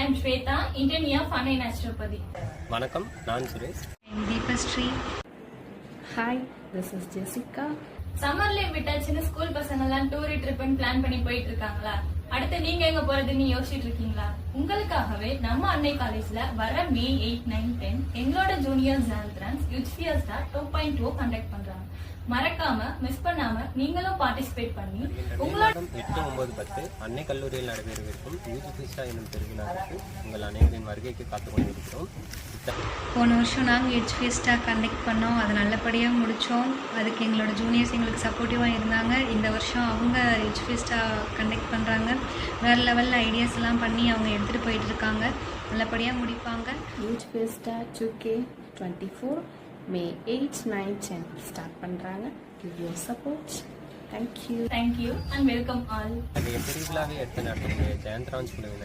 am Shweta, Indian year Fun and Naturopathy. வணக்கம், நான் Suresh. Deepashree. Hi, this is Jessica. Summer leave விட்டாச்சுன்னு school பசங்க எல்லாம் டூரி ட்ரிப்னு பிளான் பண்ணி போயிட்டு இருக்காங்களா? அடுத்து நீங்க எங்க போறதுன்னு யோசிச்சுட்டு இருக்கீங்களா? உங்களுக்காகவே நம்ம அன்னை காலேஜ்ல வர May 8, 9, 10 எங்களோட ஜூனியர் ஜால்ட்ரான்ஸ் யூத் ஃபியஸ்டா 2.0 கண்டக்ட் பண்றாங்க. மறக்காம மிஸ் பண்ணாம நீங்களும் பார்ட்டிசிபேட் பண்ணி உங்களோட 8, 9, 10 அன்னை கல்லூரியில் நடைபெறவிருக்கும் யூத் ஃபியஸ்டா எனும் திருவிழாவுக்கு உங்கள் அனைவரின் வருகைக்கு காத்துக் கொண்டிருக்கிறோம். போன வருஷம் நாங்கள் யூத் ஃபெஸ்டா கண்டக்ட் பண்ணோம், அது நல்லபடியாக முடித்தோம். அதுக்கு எங்களோட ஜூனியர்ஸ் எங்களுக்கு சப்போர்ட்டிவாக இருந்தாங்க. இந்த வருஷம் அவங்க யூத் ஃபெஸ்டா கண்டக்ட் பண்ணுறாங்க. வேறு லெவலில் ஐடியாஸ் எல்லாம் பண்ணி அவங்க எடுத்துகிட்டு போயிட்டு இருக்காங்க. நல்லபடியாக முடிப்பாங்க. Youth fiesta 2K24 May 8, 9, 10 start பண்ணுறாங்க. Give your support. Thank you thank you and welcome all. திருவிழாவை எடுத்து நடத்தும் ஜெயந்த்ரான்ஸ் குழுவினர்